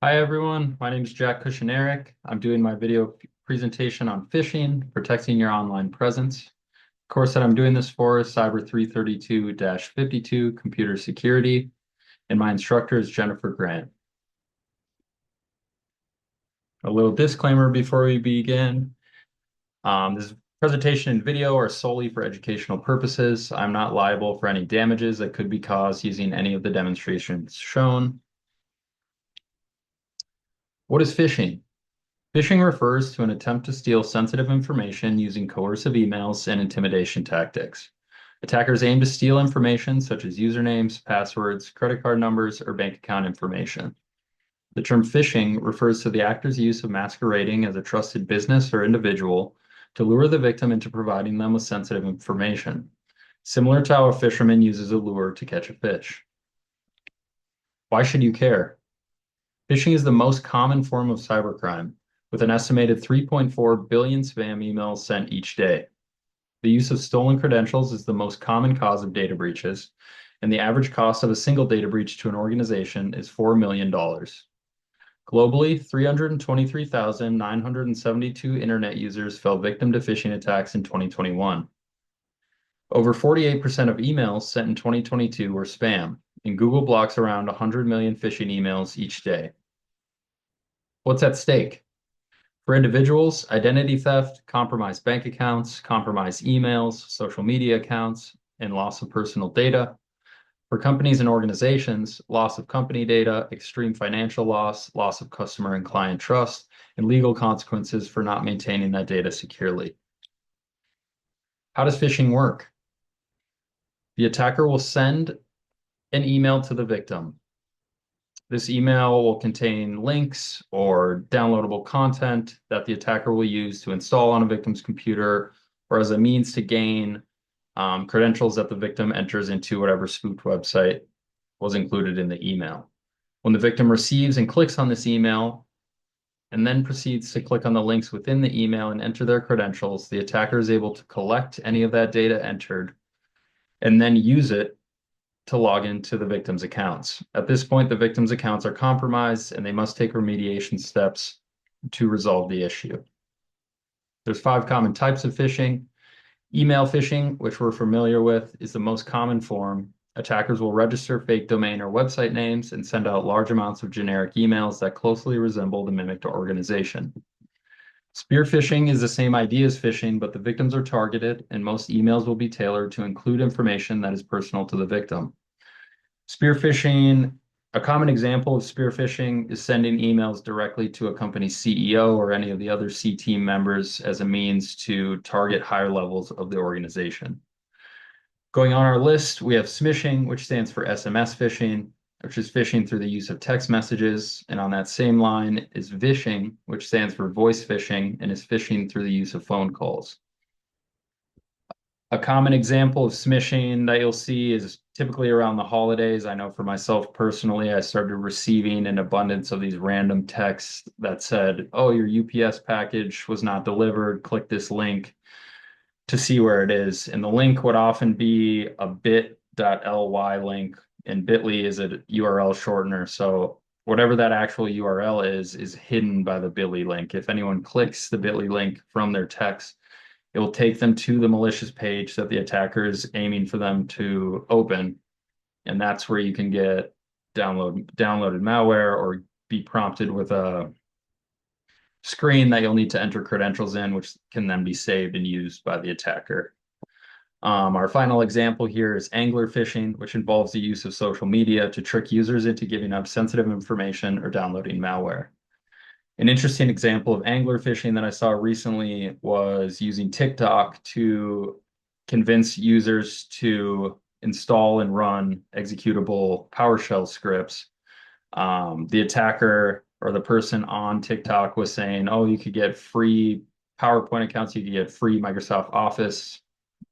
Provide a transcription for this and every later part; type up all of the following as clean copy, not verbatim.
Hi everyone, my name is Jack Kusnierek. I'm doing my video presentation on phishing, protecting your online presence. The course that I'm doing this for is Cyber 332-52 Computer Security, and my instructor is Jennifer Grant. A little disclaimer before we begin. This presentation and video are solely for educational purposes. I'm not liable for any damages that could be caused using any of the demonstrations shown. What is phishing? Phishing refers to an attempt to steal sensitive information using coercive emails and intimidation tactics. Attackers aim to steal information such as usernames, passwords, credit card numbers, or bank account information. The term phishing refers to the actor's use of masquerading as a trusted business or individual to lure the victim into providing them with sensitive information, similar to how a fisherman uses a lure to catch a fish. Why should you care? Phishing is the most common form of cybercrime, with an estimated 3.4 billion spam emails sent each day. The use of stolen credentials is the most common cause of data breaches, and the average cost of a single data breach to an organization is $4 million. Globally, 323,972 internet users fell victim to phishing attacks in 2021. Over 48% of emails sent in 2022 were spam, and Google blocks around 100 million phishing emails each day. What's at stake? For individuals, identity theft, compromised bank accounts, compromised emails, social media accounts, and loss of personal data. For companies and organizations, loss of company data, extreme financial loss, loss of customer and client trust, and legal consequences for not maintaining that data securely. How does phishing work? The attacker will send an email to the victim. This email will contain links or downloadable content that the attacker will use to install on a victim's computer or as a means to gain credentials that the victim enters into whatever spoofed website was included in the email. When the victim receives and clicks on this email and then proceeds to click on the links within the email and enter their credentials, the attacker is able to collect any of that data entered and then use it to log into the victim's accounts. At this point, the victim's accounts are compromised and they must take remediation steps to resolve the issue. There's 5 common types of phishing. Email phishing, which we're familiar with, is the most common form. Attackers will register fake domain or website names and send out large amounts of generic emails that closely resemble the mimicked organization. Spear phishing is the same idea as phishing, but the victims are targeted and most emails will be tailored to include information that is personal to the victim. Spear phishing, a common example of spear phishing is sending emails directly to a company's CEO or any of the other C team members as a means to target higher levels of the organization. Going on our list, we have smishing, which stands for SMS phishing, which is phishing through the use of text messages. And on that same line is vishing, which stands for voice phishing and is phishing through the use of phone calls. A common example of smishing that you'll see is typically around the holidays. I know for myself personally, I started receiving an abundance of these random texts that said, oh, your UPS package was not delivered. Click this link to see where it is. And the link would often be a bit.ly link, and bit.ly is a URL shortener. So whatever that actual URL is hidden by the bit.ly link. If anyone clicks the bit.ly link from their text, it will take them to the malicious page that the attacker is aiming for them to open. And that's where you can get downloaded malware or be prompted with a screen that you'll need to enter credentials in, which can then be saved and used by the attacker. Our final example here is angler phishing, which involves the use of social media to trick users into giving up sensitive information or downloading malware. An interesting example of angler phishing that I saw recently was using TikTok to convince users to install and run executable PowerShell scripts. The attacker or the person on TikTok was saying, oh, you could get free PowerPoint accounts, you could get free Microsoft Office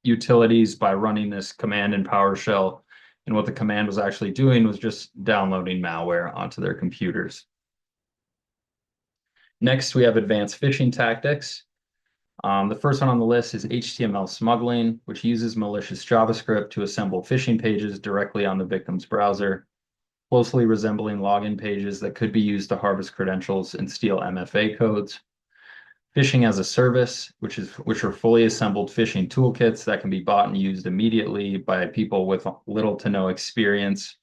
utilities by running this command in PowerShell. And what the command was actually doing was just downloading malware onto their computers. Next, we have advanced phishing tactics. The first one on the list is HTML smuggling, which uses malicious JavaScript to assemble phishing pages directly on the victim's browser. closely resembling login pages that could be used to harvest credentials and steal MFA codes. Phishing as a service, which are fully assembled phishing toolkits that can be bought and used immediately by people with little to no experience.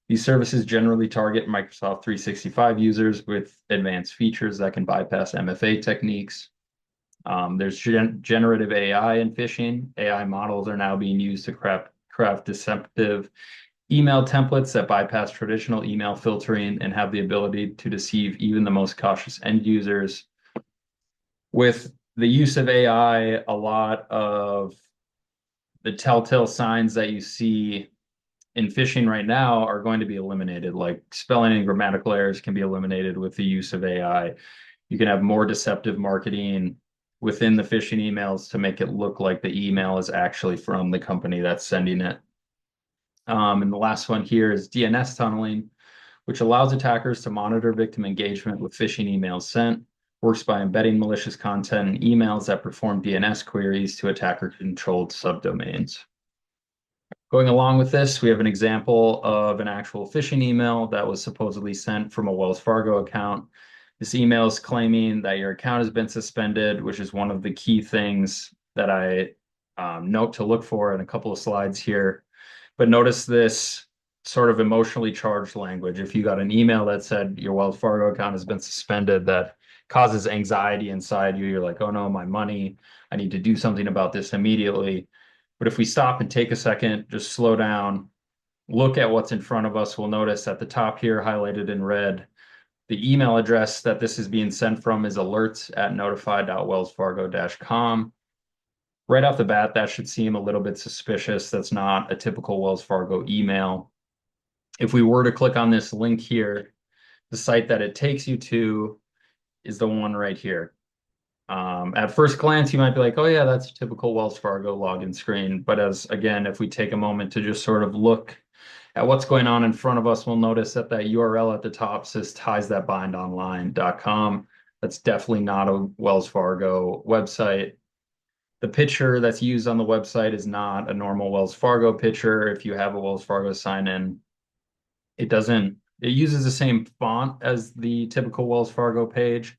These services generally target Microsoft 365 users with advanced features that can bypass MFA techniques. There's generative AI in phishing. AI models are now being used to craft deceptive email templates that bypass traditional email filtering and have the ability to deceive even the most cautious end users. With the use of AI, a lot of the telltale signs that you see in phishing right now are going to be eliminated, like spelling and grammatical errors can be eliminated with the use of AI. You can have more deceptive marketing within the phishing emails to make it look like the email is actually from the company that's sending it. And the last one here is DNS tunneling, which allows attackers to monitor victim engagement with phishing emails sent. Works by embedding malicious content in emails that perform DNS queries to attacker-controlled subdomains. Going along with this, we have an example of an actual phishing email that was supposedly sent from a Wells Fargo account. This email is claiming that your account has been suspended, which is one of the key things that I note to look for in a couple of slides here. But notice this sort of emotionally charged language. If you got an email that said your Wells Fargo account has been suspended, that causes anxiety inside you. You're like, oh no, my money, I need to do something about this immediately. But if we stop and take a second, just slow down, look at what's in front of us, we'll notice at the top here, highlighted in red, the email address that this is being sent from is alerts@notify.wellsfargo.com. Right off the bat, that should seem a little bit suspicious. That's not a typical Wells Fargo email. If we were to click on this link here, the site that it takes you to is the one right here. At first glance, you might be like, oh yeah, that's a typical Wells Fargo login screen. But again, if we take a moment to just sort of look at what's going on in front of us, we'll notice that that URL at the top says tiesthatbindonline.com. That's definitely not a Wells Fargo website. The picture that's used on the website is not a normal Wells Fargo picture. If you have a Wells Fargo sign in, it uses the same font as the typical Wells Fargo page,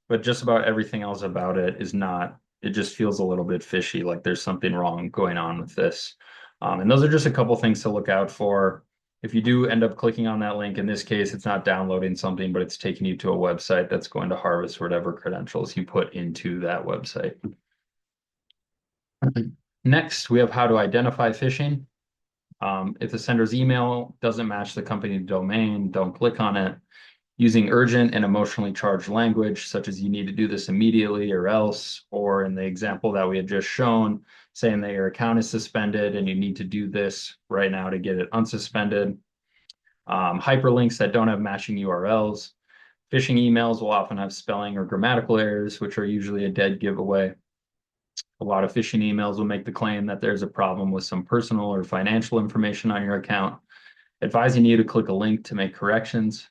but just about everything else about it is not. It just feels a little bit fishy, like there's something wrong going on with this. And those are just a couple things to look out for. If you do end up clicking on that link, in this case, it's not downloading something, but it's taking you to a website that's going to harvest whatever credentials you put into that website. Next, we have how to identify phishing. If the sender's email doesn't match the company domain, don't click on it. Using urgent and emotionally charged language, such as you need to do this immediately or else, or in the example that we had just shown, saying that your account is suspended and you need to do this right now to get it unsuspended. Hyperlinks that don't have matching URLs. Phishing emails will often have spelling or grammatical errors, which are usually a dead giveaway. A lot of phishing emails will make the claim that there's a problem with some personal or financial information on your account, advising you to click a link to make corrections.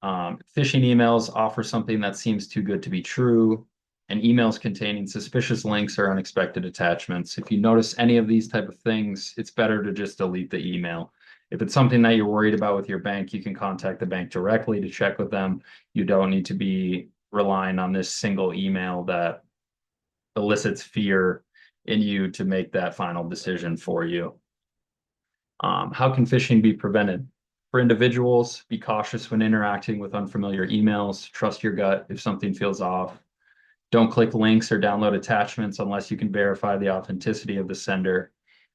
Phishing emails offer something that seems too good to be true, and emails containing suspicious links or unexpected attachments. If you notice any of these type of things, it's better to just delete the email. If it's something that you're worried about with your bank, you can contact the bank directly to check with them. You don't need to be relying on this single email that elicits fear in you to make that final decision for you. How can phishing be prevented? For individuals, be cautious when interacting with unfamiliar emails. Trust your gut if something feels off. Don't click links or download attachments unless you can verify the authenticity of the sender.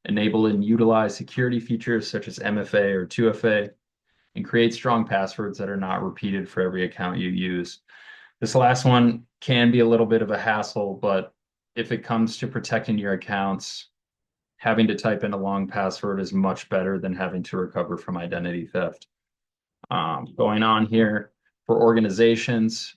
Enable and utilize security features such as MFA or 2FA, and create strong passwords that are not repeated for every account you use. This last one can be a little bit of a hassle, but if it comes to protecting your accounts, having to type in a long password is much better than having to recover from identity theft. Going on here, for organizations,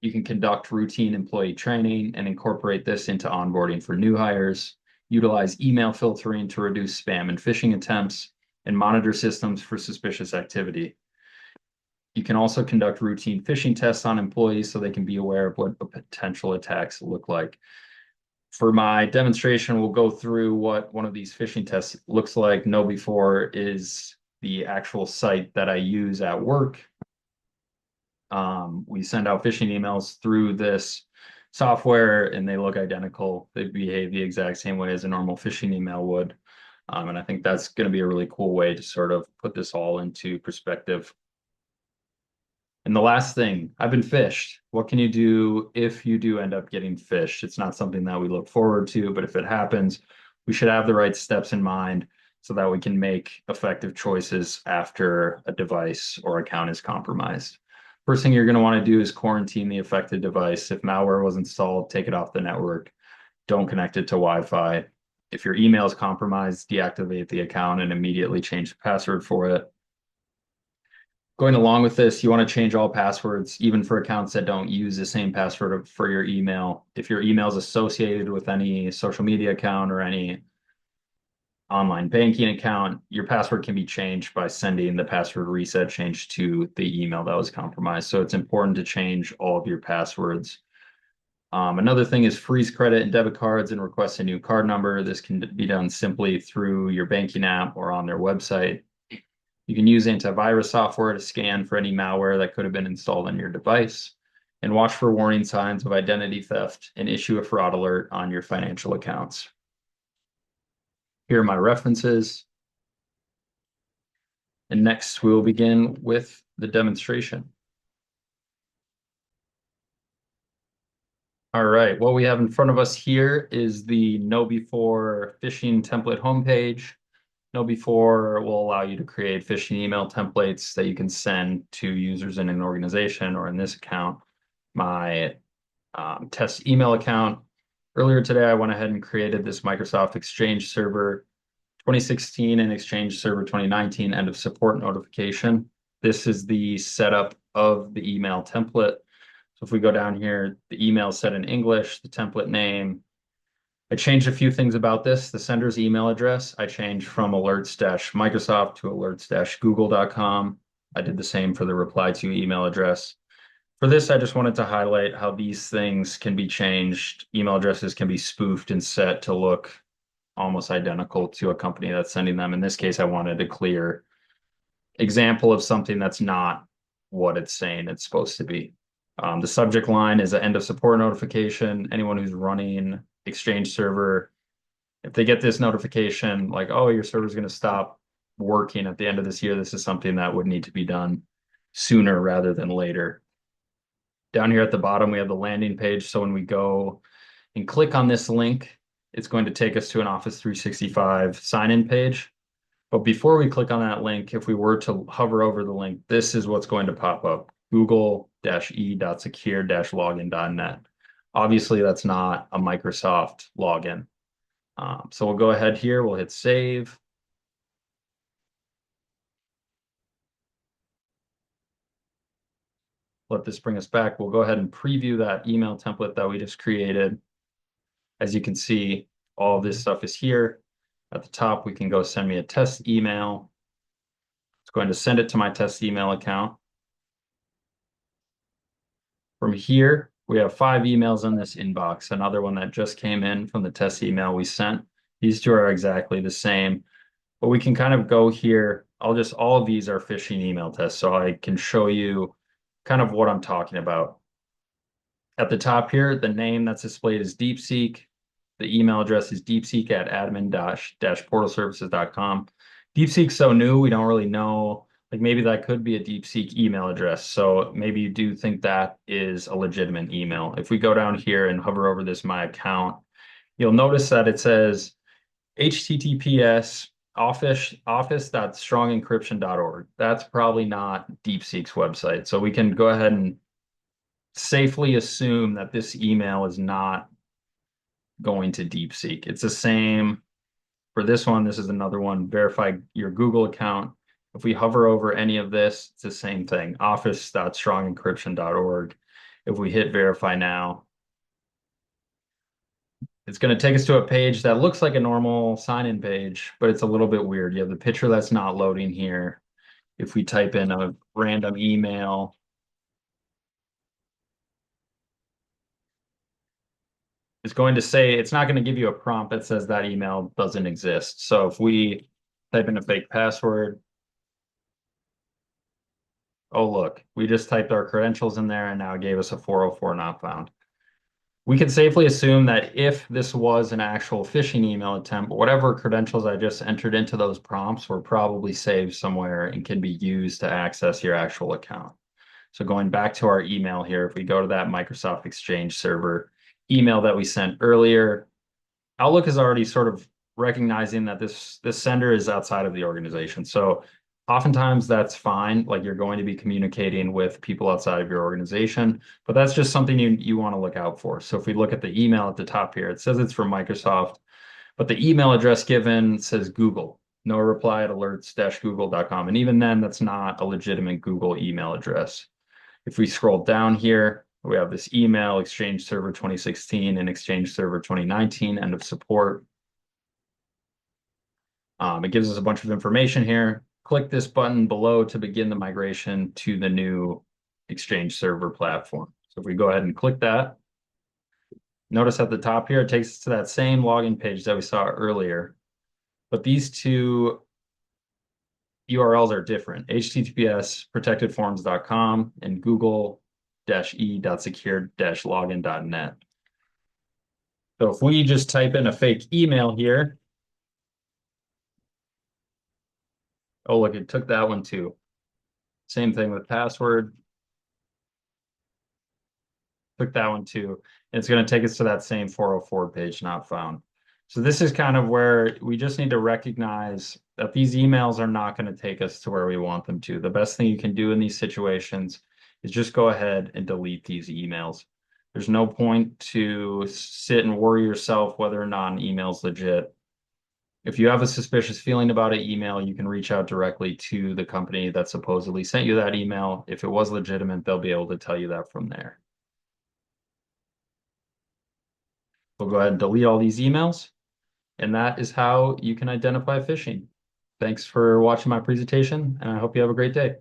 you can conduct routine employee training and incorporate this into onboarding for new hires, utilize email filtering to reduce spam and phishing attempts, and monitor systems for suspicious activity. You can also conduct routine phishing tests on employees so they can be aware of what potential attacks look like. For my demonstration, we'll go through what one of these phishing tests looks like. KnowBe4 is the actual site that I use at work. We send out phishing emails through this software and they look identical. They behave the exact same way as a normal phishing email would. And I think that's going to be a really cool way to sort of put this all into perspective. And the last thing, I've been phished. What can you do if you do end up getting phished? It's not something that we look forward to, but if it happens, we should have the right steps in mind so that we can make effective choices after a device or account is compromised. First thing you're going to want to do is quarantine the affected device. If malware was installed, take it off the network. Don't connect it to Wi-Fi. If your email is compromised, deactivate the account and immediately change the password for it. Going along with this, you want to change all passwords, even for accounts that don't use the same password for your email. If your email is associated with any social media account or any online banking account, your password can be changed by sending the password reset change to the email that was compromised. So it's important to change all of your passwords. Another thing is freeze credit and debit cards and request a new card number. This can be done simply through your banking app or on their website. You can use antivirus software to scan for any malware that could have been installed on your device and watch for warning signs of identity theft and issue a fraud alert on your financial accounts. Here are my references. And next, we'll begin with the demonstration. All right, what we have in front of us here is the KnowBe4 phishing template homepage. KnowBe4 will allow you to create phishing email templates that you can send to users in an organization, or in this account, my test email account. Earlier today, I went ahead and created this Microsoft Exchange Server 2016 and Exchange Server 2019 end of support notification. This is the setup of the email template. So if we go down here, the email is set in English, the template name. I changed a few things about this. The sender's email address, I changed from alerts-microsoft to alerts-google.com. I did the same for the reply to email address. For this, I just wanted to highlight how these things can be changed. Email addresses can be spoofed and set to look almost identical to a company that's sending them. In this case, I wanted a clear example of something that's not what it's saying it's supposed to be. The subject line is an end of support notification. Anyone who's running Exchange server, if they get this notification like, oh, your server is going to stop working at the end of this year, this is something that would need to be done sooner rather than later. Down here at the bottom, we have the landing page. So when we go and click on this link, it's going to take us to an Office 365 sign-in page. But before we click on that link, if we were to hover over the link, this is what's going to pop up: google-e.secure-login.net. Obviously, that's not a Microsoft login. So we'll go ahead here, we'll hit save. Let this bring us back. We'll go ahead and preview that email template that we just created. As you can see, all of this stuff is here. At the top, we can go send me a test email. It's going to send it to my test email account. From here, we have 5 emails in this inbox. Another one that just came in from the test email we sent. These two are exactly the same, but we can kind of go here. All of these are phishing email tests, so I can show you kind of what I'm talking about. At the top here, the name that's displayed is DeepSeek. The email address is deepseek@admin-portalservices.com. DeepSeek's so new, we don't really know. Like maybe that could be a DeepSeek email address. So maybe you do think that is a legitimate email. If we go down here and hover over this My Account, you'll notice that it says HTTPS office.strongencryption.org. That's probably not DeepSeek's website. So we can go ahead and safely assume that this email is not going to DeepSeek. It's the same for this one. This is another one, verify your Google account. If we hover over any of this, it's the same thing, office.strongencryption.org. If we hit verify now, it's going to take us to a page that looks like a normal sign-in page, but it's a little bit weird. You have the picture that's not loading here. If we type in a random email, it's going to say, it's not going to give you a prompt that says that email doesn't exist. So if we type in a fake password, Oh, look, we just typed our credentials in there and now it gave us a 404 not found. We can safely assume that if this was an actual phishing email attempt, whatever credentials I just entered into those prompts were probably saved somewhere and can be used to access your actual account. So going back to our email here, if we go to that Microsoft Exchange server email that we sent earlier, Outlook is already sort of recognizing that this sender is outside of the organization. So oftentimes that's fine. Like you're going to be communicating with people outside of your organization, but that's just something you want to look out for. So if we look at the email at the top here, it says it's from Microsoft, but the email address given says Google. No reply at alerts-google.com. And even then, that's not a legitimate Google email address. If we scroll down here, we have this email, Exchange Server 2016 and Exchange Server 2019, end of support. It gives us a bunch of information here. Click this button below to begin the migration to the new Exchange Server platform. So if we go ahead and click that, notice at the top here, it takes us to that same login page that we saw earlier. But these two URLs are different, https protectedforms.com and google-e.secure-login.net. So if we just type in a fake email here, oh, look, it took that one too. Same thing with password. Took that one too. And it's going to take us to that same 404 page, not found. So this is kind of where we just need to recognize that these emails are not going to take us to where we want them to. The best thing you can do in these situations is just go ahead and delete these emails. There's no point to sit and worry yourself whether or not an email is legit. If you have a suspicious feeling about an email, you can reach out directly to the company that supposedly sent you that email. If it was legitimate, they'll be able to tell you that from there. We'll go ahead and delete all these emails. And that is how you can identify phishing. Thanks for watching my presentation, and I hope you have a great day.